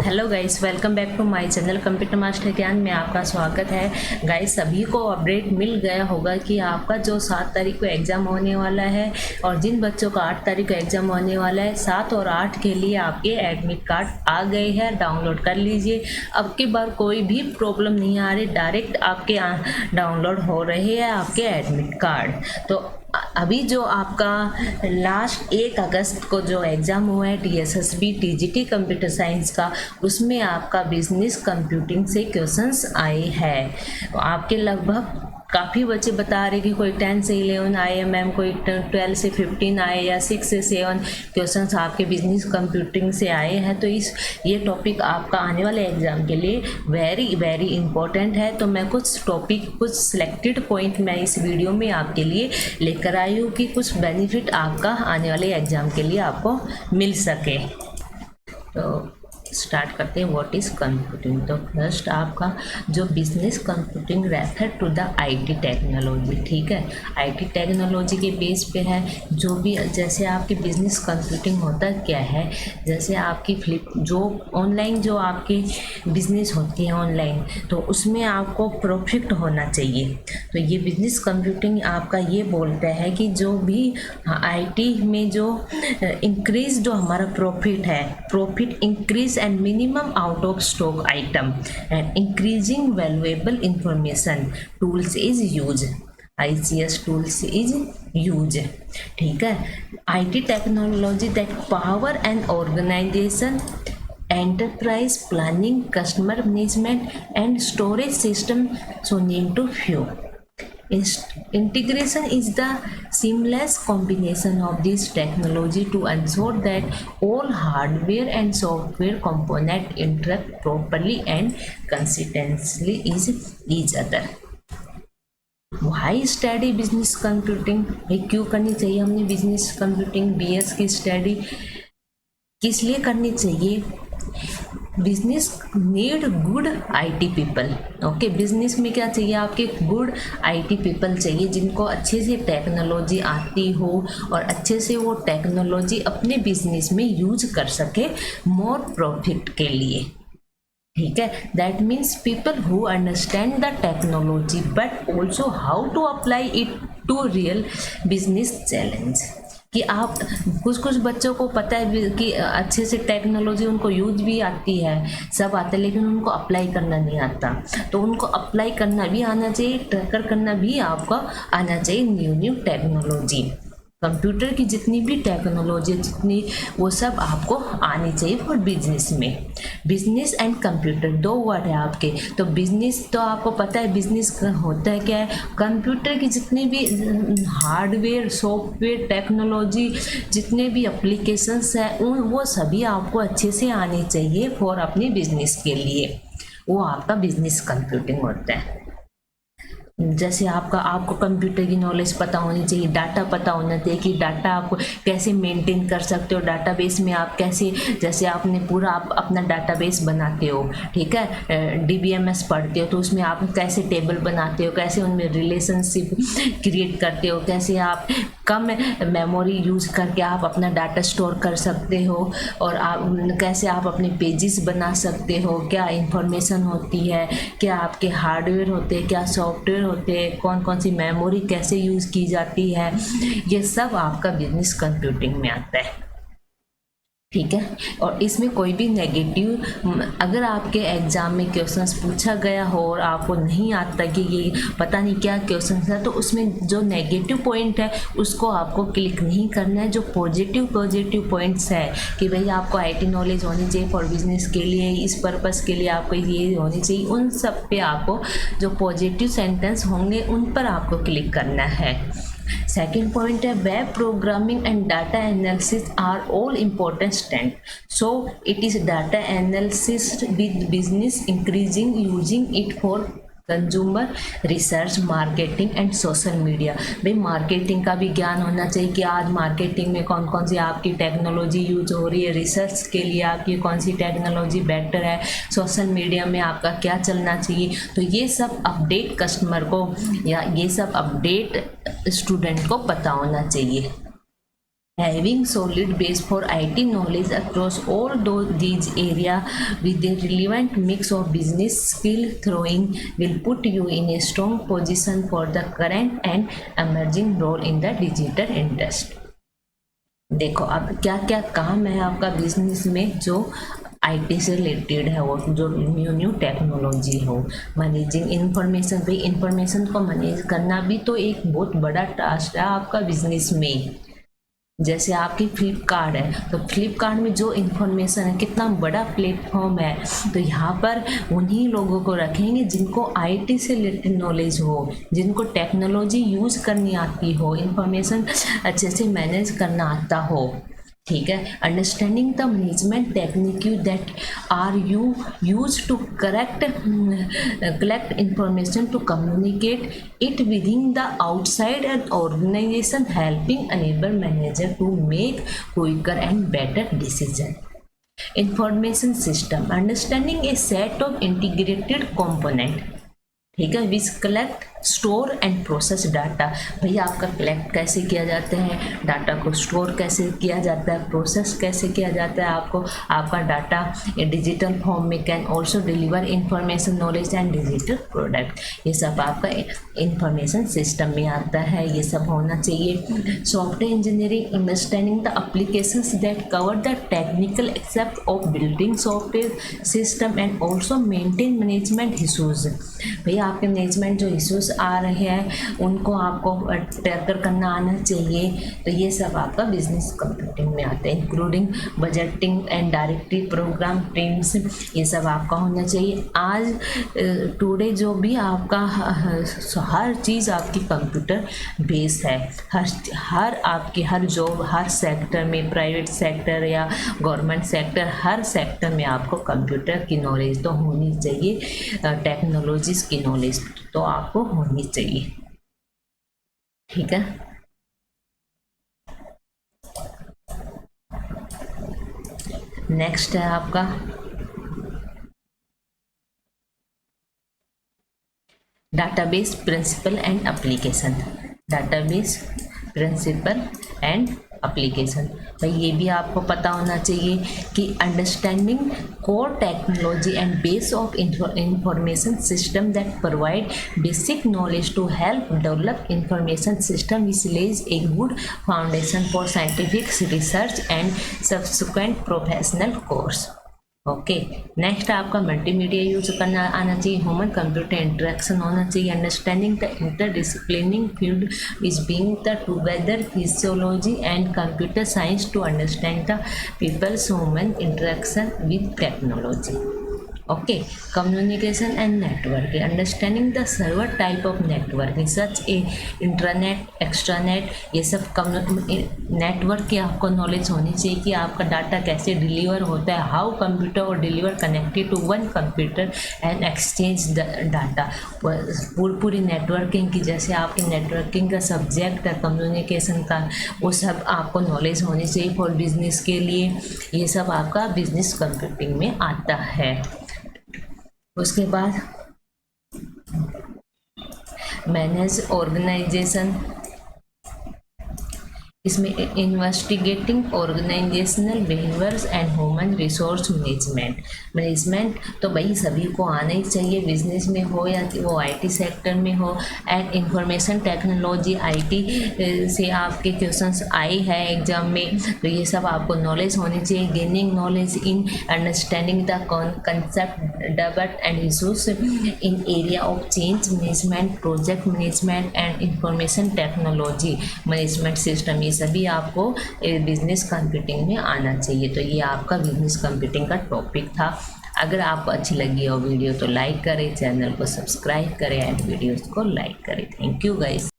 Hello guys, welcome back to my channel computer master ज्ञान में आपका स्वागत है। गाइस, सभी को अपडेट मिल गया होगा कि आपका जो 7 तारीख को एग्ज़ाम होने वाला है और जिन बच्चों का 8 तारीख को एग्ज़ाम होने वाला है, 7 और 8 के लिए आपके एडमिट कार्ड आ गए हैं। डाउनलोड कर लीजिए। अब की बार कोई भी प्रॉब्लम नहीं आ रही, डायरेक्ट आपके डाउनलोड हो रहे हैं आपके एडमिट कार्ड। तो अभी जो आपका लास्ट 1 अगस्त को जो एग्ज़ाम हुआ है TSSB TGT कंप्यूटर साइंस का, उसमें आपका बिजनेस कंप्यूटिंग से क्वेश्चंस आए हैं। आपके लगभग काफ़ी बच्चे बता रहे कि कोई 10 से 11 आए मैम, कोई 12 से 15 आए या 6 से 7 क्वेश्चंस आपके बिजनेस कंप्यूटिंग से आए हैं। तो ये टॉपिक आपका आने वाले एग्ज़ाम के लिए वेरी इंपॉर्टेंट है। तो मैं कुछ सिलेक्टेड पॉइंट मैं इस वीडियो में आपके लिए लेकर आई हूँ कि कुछ बेनिफिट आपका आने वाले एग्ज़ाम के लिए आपको मिल सके। तो स्टार्ट करते हैं। What is computing. तो फर्स्ट आपका जो business computing refer to the IT technology, ठीक है। IT टेक्नोलॉजी के बेस पे है। जो भी जैसे आपकी बिजनेस कंप्यूटिंग होता क्या है, जैसे आपकी जो ऑनलाइन जो आपकी बिजनेस होती है ऑनलाइन, तो उसमें आपको प्रॉफिट होना चाहिए। तो ये बिजनेस कंप्यूटिंग आपका ये बोलता है कि जो भी IT में जो इंक्रीज जो हमारा profit increase and minimum out of stock item and increasing valuable information tools is used. ICS tools is used, ठीक है। IT technology that power and organization, enterprise planning, customer management and storage system, so name to few. Integration is the seamless combination of this technology to ensure that all hardware and software components interact properly and consistently with each other. Why study business computing? क्यों करनी चाहिए हमने business computing BS की study? किस लिए करनी चाहिए? Business need good IT people. Okay, business में क्या चाहिए? आपके गुड IT पीपल चाहिए, जिनको अच्छे से टेक्नोलॉजी आती हो और अच्छे से वो टेक्नोलॉजी अपने बिजनेस में यूज कर सके मोर प्रॉफिट के लिए, ठीक है। That means people who understand the technology but also how to apply it to real business challenge. कि आप कुछ बच्चों को पता है कि अच्छे से टेक्नोलॉजी उनको यूज भी आती है, सब आता है, लेकिन उनको अप्लाई करना नहीं आता। तो उनको अप्लाई करना भी आना चाहिए, ट्रैकर करना भी आपको आना चाहिए। न्यू टेक्नोलॉजी, कंप्यूटर की जितनी भी टेक्नोलॉजी जितनी, वो सब आपको आनी चाहिए फॉर बिजनेस में। बिजनेस एंड कंप्यूटर 2 वर्ड है आपके। तो बिजनेस तो आपको पता है बिजनेस होता है क्या है। कंप्यूटर की जितनी भी हार्डवेयर सॉफ्टवेयर टेक्नोलॉजी जितने भी एप्लीकेशंस हैं वो सभी आपको अच्छे से आनी चाहिए फॉर अपनी बिजनेस के लिए। वो आपका बिजनेस कंप्यूटिंग होता है। जैसे आपको कंप्यूटर की नॉलेज पता होनी चाहिए, डाटा पता होना चाहिए कि डाटा आप कैसे मेंटेन कर सकते हो। डाटाबेस में आप कैसे, जैसे आपने पूरा आप अपना डाटाबेस बनाते हो, ठीक है, DBMS पढ़ते हो, तो उसमें आप कैसे टेबल बनाते हो, कैसे उनमें रिलेशनशिप क्रिएट करते हो, कैसे आप कम मेमोरी यूज करके आप अपना डाटा स्टोर कर सकते हो, और कैसे आप अपने पेजेस बना सकते हो, क्या इंफॉर्मेशन होती है, क्या आपके हार्डवेयर होते हैं, क्या सॉफ्टवेयर होते हैं, कौन सी मेमोरी कैसे यूज़ की जाती है, ये सब आपका बिजनेस कंप्यूटिंग में आता है, ठीक है। और इसमें कोई भी नेगेटिव, अगर आपके एग्ज़ाम में क्वेश्चंस पूछा गया हो और आपको नहीं आता कि ये पता नहीं क्या क्वेश्चंस है, तो उसमें जो नेगेटिव पॉइंट है उसको आपको क्लिक नहीं करना है। जो पॉजिटिव पॉइंट्स है कि भाई आपको IT नॉलेज होनी चाहिए फॉर बिजनेस के लिए, इस पर्पस के लिए आपको ये होनी चाहिए, उन सब पे आपको जो पॉजिटिव सेंटेंस होंगे उन पर आपको क्लिक करना है। सेकेंड पॉइंट है web programming and data analysis are all important stand, so it is data analysis with business increasing using it for consumer research, marketing and social media. भाई marketing का भी ज्ञान होना चाहिए कि आज मार्केटिंग में कौन सी आपकी टेक्नोलॉजी यूज हो रही है, रिसर्च के लिए आपकी कौन सी टेक्नोलॉजी बेटर है, सोशल मीडिया में आपका क्या चलना चाहिए। तो ये सब अपडेट कस्टमर को या ये सब अपडेट स्टूडेंट को पता होना चाहिए। Having solid base for IT knowledge across all these areas with a relevant mix of business skill throwing will put you in a strong position for the current and emerging role in the digital industry. देखो अब क्या क्या काम है आपका business में जो IT से रिलेटेड है, वो जो न्यू न्यू टेक्नोलॉजी हो। मैनेजिंग इंफॉर्मेशन, भाई इंफॉर्मेशन को मैनेज करना भी तो एक बहुत बड़ा टास्क है आपका बिजनेस में। जैसे आपकी फ्लिपकार्ट है, तो फ्लिपकार्ट में जो इन्फॉर्मेशन है, कितना बड़ा प्लेटफॉर्म है, तो यहाँ पर उन्हीं लोगों को रखेंगे जिनको आईटी से रिलेटेड नॉलेज हो, जिनको टेक्नोलॉजी यूज़ करनी आती हो, इन्फॉर्मेशन अच्छे से मैनेज करना आता हो। ठीक है, understanding the management technique that are you use to collect information to communicate it within the outside and organization, helping enable manager to make quicker and better decision. Information system, understanding a set of integrated component, ठीक है, which collect store and process data. भैया आपका collect कैसे किया जाता है, data को store कैसे किया जाता है, प्रोसेस कैसे किया जाता है, आपको आपका डाटा डिजिटल फॉर्म में can also deliver information, knowledge and digital product. ये सब आपका इंफॉर्मेशन सिस्टम में आता है, ये सब होना चाहिए। Software engineering, understanding the applications that cover the technical except of building software system and also maintain management issues. भैया आपके मैनेजमेंट जो इशूज आ रहे हैं उनको आपको टैकल करना आना चाहिए। तो ये सब आपका बिजनेस कंप्यूटिंग में आता है, including budgeting and directive program teams, ये सब आपका होना चाहिए। आज टुडे जो भी आपका हर चीज़ आपकी कंप्यूटर बेस है, हर आपकी हर जॉब, हर सेक्टर में, प्राइवेट सेक्टर या गवर्नमेंट सेक्टर, हर सेक्टर में आपको कंप्यूटर की नॉलेज तो होनी चाहिए, टेक्नोलॉजीज की नॉलेज तो आपको होनी चाहिए। ठीक है, नेक्स्ट है आपका database principle and application. Database principle and application, भाई ये भी आपको पता होना चाहिए कि understanding core technology and base of information system that provide basic knowledge to help develop information system which lays a good foundation for scientific research and subsequent professional course. Okay, next आपका multimedia use करना आना चाहिए, human computer interaction होना चाहिए, understanding the interdisciplinary field is being the together physiology and computer science to understand the people's human interaction with technology. Okay, communication and network, understanding the server type of network such a internet, extranet, ये सब network की आपको knowledge होनी चाहिए कि आपका data कैसे deliver होता है, हाउ कंप्यूटर और deliver connected to one computer and exchange the data. पूरी नेटवर्किंग की, जैसे आपकी नेटवर्किंग का सब्जेक्ट है कम्युनिकेशन का, वो सब आपको नॉलेज होनी चाहिए फॉर बिजनेस के लिए। ये सब आपका बिजनेस कंप्यूटिंग में आता है। उसके बाद मैनेज ऑर्गेनाइजेशन, इसमें investigating organizational behaviours and human resource management तो भाई सभी को आना ही चाहिए, बिजनेस में हो या वो आईटी सेक्टर में हो। एंड इंफॉर्मेशन टेक्नोलॉजी, आईटी से आपके क्वेश्चंस आए हैं एग्जाम में, तो ये सब आपको नॉलेज होनी चाहिए। Gaining knowledge in understanding the concept develop and issues in area of change management, project management and information technology management system, सभी आपको बिजनेस कंप्यूटिंग में आना चाहिए। तो ये आपका बिजनेस कंप्यूटिंग का टॉपिक था। अगर आपको अच्छी लगी हो वीडियो तो लाइक करें, चैनल को सब्सक्राइब करें एंड वीडियोस को लाइक करें। Thank you guys.